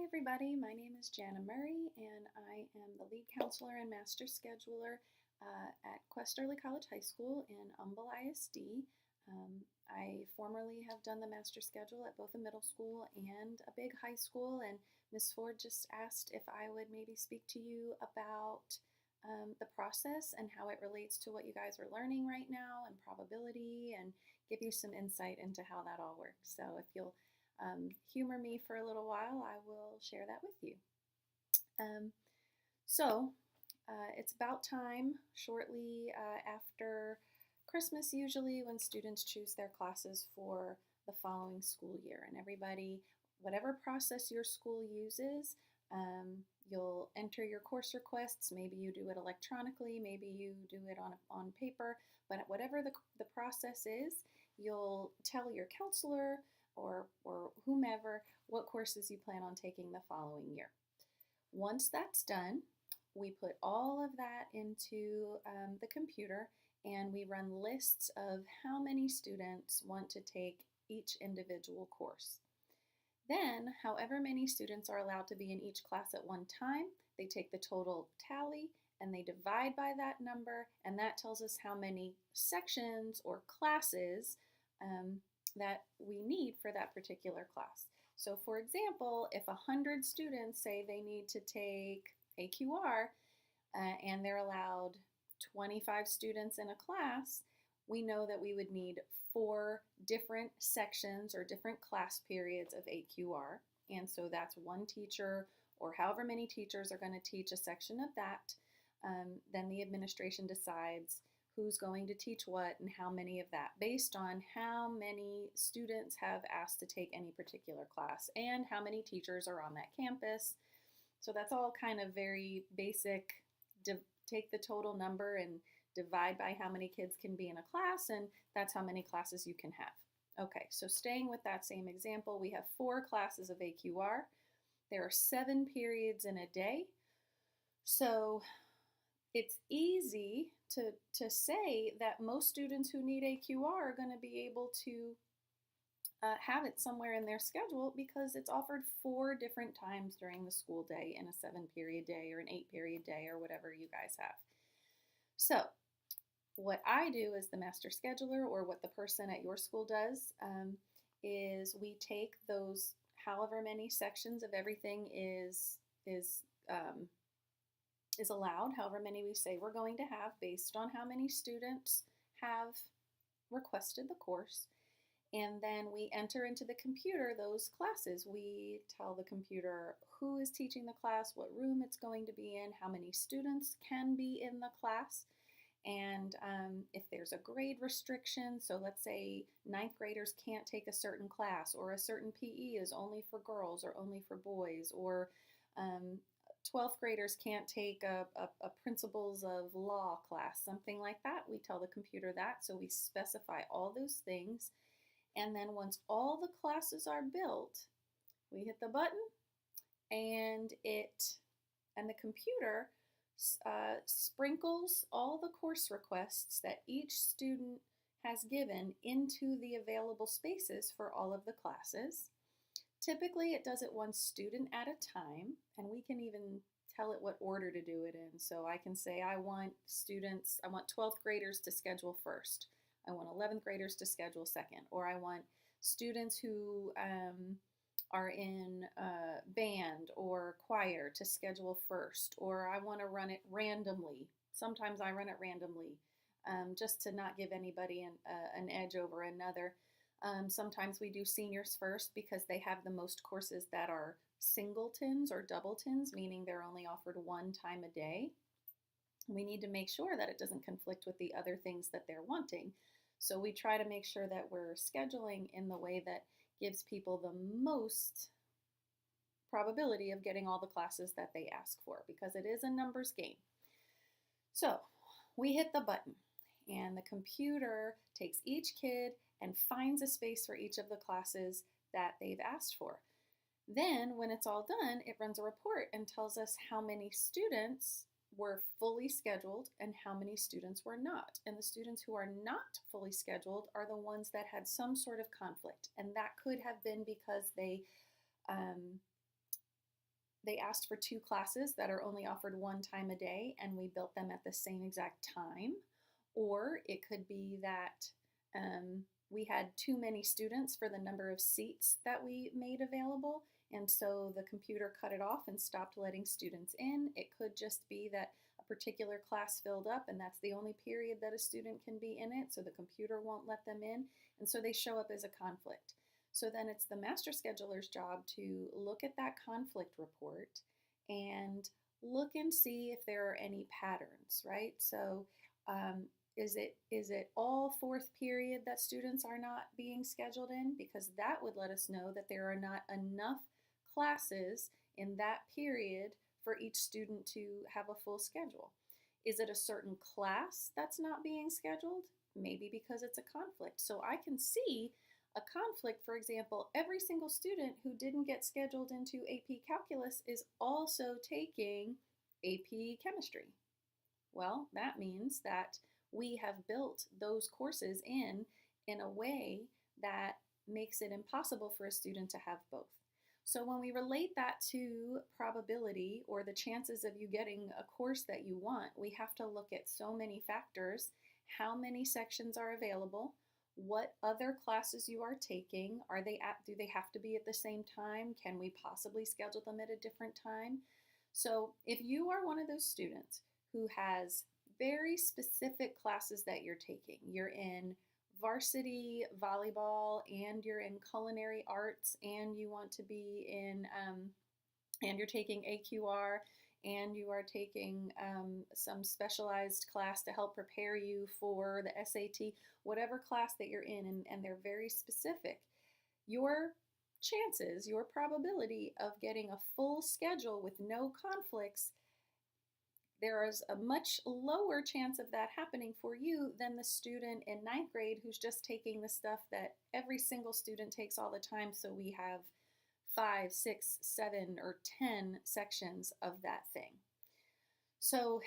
everybody, my name is Jana Murray and I am the lead counselor and master scheduler at Quest Early College High School in Humble ISD. I formerly have done the master schedule at both a middle school and a big high school, and Miss Ford just asked if I would maybe speak to you about the process and how it relates to what you guys are learning right now and probability, and give you some insight into how that all works. So if you'll humor me for a little while, I will share that with you. Um, so it's about time, shortly after Christmas usually, when students choose their classes for the following school year. And everybody, whatever process your school uses, you'll enter your course requests. Maybe you do it electronically, maybe you do it on paper, but whatever the process is, you'll tell your counselor or whomever what courses you plan on taking the following year. Once that's done, we put all of that into the computer and we run lists of how many students want to take each individual course. Then, however many students are allowed to be in each class at one time, they take the total tally and they divide by that number, and that tells us how many sections or classes that we need for that particular class. So for example, if 100 students say they need to take AQR and they're allowed 25 students in a class, we know that we would need 4 different sections or different class periods of AQR. And so that's one teacher or however many teachers are going to teach a section of that. Then the administration decides who's going to teach what and how many of that, based on how many students have asked to take any particular class and how many teachers are on that campus. So that's all kind of very basic. Take the total number and divide by how many kids can be in a class, and that's how many classes you can have. Okay, so staying with that same example, we have 4 classes of AQR. There are 7 periods in a day. So it's easy to say that most students who need AQR are going to be able to have it somewhere in their schedule because it's offered 4 different times during the school day in a 7-period day or an 8-period day or whatever you guys have. So what I do as the master scheduler, or what the person at your school does, is we take those however many sections of everything is allowed, however many we say we're going to have based on how many students have requested the course. And then we enter into the computer those classes. We tell the computer who is teaching the class, what room it's going to be in, how many students can be in the class, and if there's a grade restriction. So let's say 9th graders can't take a certain class, or a certain PE is only for girls or only for boys, or 12th graders can't take a principles of law class, something like that. We tell the computer that, so we specify all those things. And then once all the classes are built, we hit the button and the computer sprinkles all the course requests that each student has given into the available spaces for all of the classes. Typically, it does it one student at a time, and we can even tell it what order to do it in. So I can say I want 12th graders to schedule first. I want 11th graders to schedule second, or I want students who are in band or choir to schedule first, or I want to run it randomly. Sometimes I run it randomly just to not give anybody an edge over another. Sometimes we do seniors first because they have the most courses that are singletons or doubletons, meaning they're only offered 1 time a day. We need to make sure that it doesn't conflict with the other things that they're wanting. So we try to make sure that we're scheduling in the way that gives people the most probability of getting all the classes that they ask for, because it is a numbers game. So we hit the button and the computer takes each kid and finds a space for each of the classes that they've asked for. Then when it's all done, it runs a report and tells us how many students were fully scheduled and how many students were not. And the students who are not fully scheduled are the ones that had some sort of conflict. And that could have been because they they asked for 2 classes that are only offered 1 time a day, and we built them at the same exact time. Or it could be that we had too many students for the number of seats that we made available, and so the computer cut it off and stopped letting students in. It could just be that a particular class filled up and that's the only period that a student can be in it, so the computer won't let them in, and so they show up as a conflict. So then it's the master scheduler's job to look at that conflict report and look and see if there are any patterns, right? So is it all fourth period that students are not being scheduled in? Because that would let us know that there are not enough classes in that period for each student to have a full schedule. Is it a certain class that's not being scheduled? Maybe because it's a conflict. So I can see a conflict, for example, every single student who didn't get scheduled into AP Calculus is also taking AP Chemistry. Well, that means that we have built those courses in a way that makes it impossible for a student to have both. So when we relate that to probability or the chances of you getting a course that you want, we have to look at so many factors. How many sections are available? What other classes you are taking? Do they have to be at the same time? Can we possibly schedule them at a different time? So if you are one of those students who has very specific classes that you're taking, you're in varsity volleyball and you're in culinary arts and you want to be in, and you're taking AQR and you are taking some specialized class to help prepare you for the SAT, whatever class that you're in, and they're very specific, your chances, your probability of getting a full schedule with no conflicts, there is a much lower chance of that happening for you than the student in 9th grade who's just taking the stuff that every single student takes all the time. So we have 5, 6, 7, or 10 sections of that thing. So,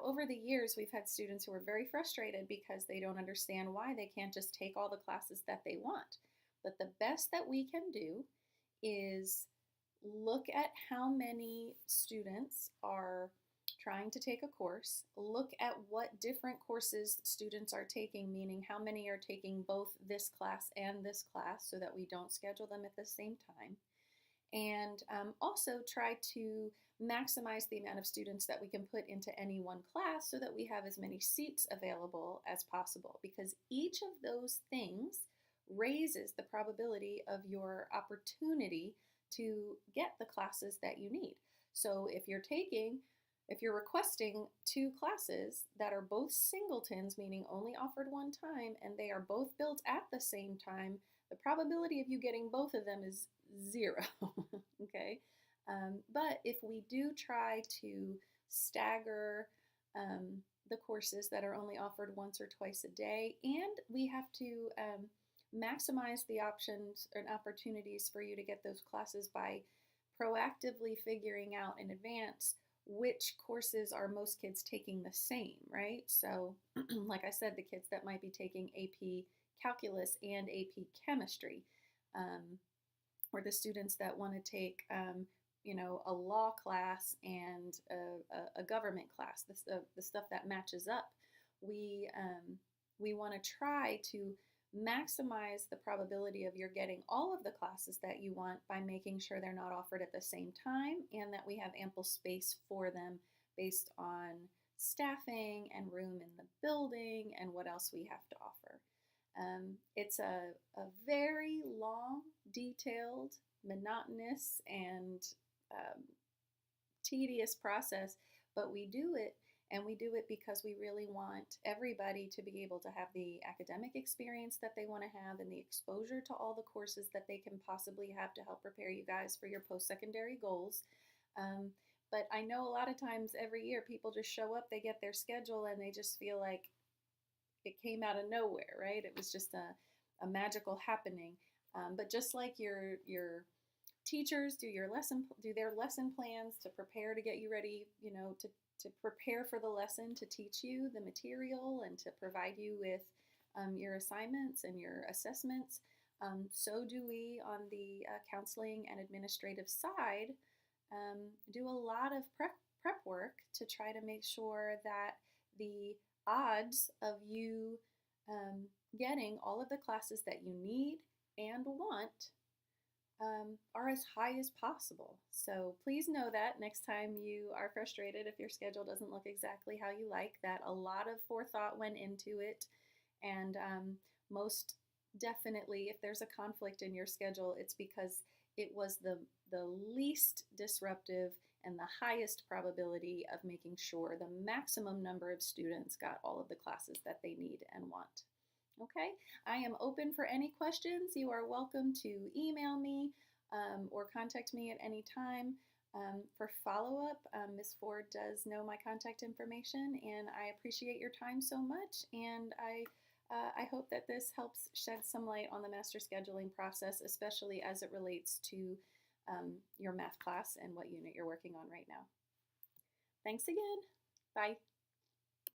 over the years, we've had students who are very frustrated because they don't understand why they can't just take all the classes that they want. But the best that we can do is look at how many students are trying to take a course, look at what different courses students are taking, meaning how many are taking both this class and this class so that we don't schedule them at the same time, and also try to maximize the amount of students that we can put into any one class so that we have as many seats available as possible, because each of those things raises the probability of your opportunity to get the classes that you need. So if you're requesting 2 classes that are both singletons, meaning only offered 1 time, and they are both built at the same time, the probability of you getting both of them is 0, okay? But if we do try to stagger the courses that are only offered once or twice a day, and we have to maximize the options and opportunities for you to get those classes by proactively figuring out in advance which courses are most kids taking the same, right? So like I said, the kids that might be taking AP Calculus and AP Chemistry, or the students that want to take a law class and a government class, the stuff that matches up. We want to try to maximize the probability of your getting all of the classes that you want by making sure they're not offered at the same time and that we have ample space for them based on staffing and room in the building and what else we have to offer. It's a very long, detailed, monotonous, and tedious process, but we do it, and we do it because we really want everybody to be able to have the academic experience that they want to have and the exposure to all the courses that they can possibly have to help prepare you guys for your post-secondary goals. But I know a lot of times every year people just show up, they get their schedule, and they just feel like it came out of nowhere, right? It was just a magical happening. But just like your teachers do their lesson plans to prepare to get you ready, to prepare for the lesson, to teach you the material and to provide you with your assignments and your assessments. So do we on the counseling and administrative side do a lot of prep work to try to make sure that the odds of you getting all of the classes that you need and want are as high as possible. So please know that next time you are frustrated if your schedule doesn't look exactly how you like, that a lot of forethought went into it. And most definitely, if there's a conflict in your schedule, it's because it was the least disruptive and the highest probability of making sure the maximum number of students got all of the classes that they need and want. Okay, I am open for any questions. You are welcome to email me or contact me at any time. For follow-up, Ms. Ford does know my contact information, and I appreciate your time so much, and I hope that this helps shed some light on the master scheduling process, especially as it relates to your math class and what unit you're working on right now. Thanks again. Bye.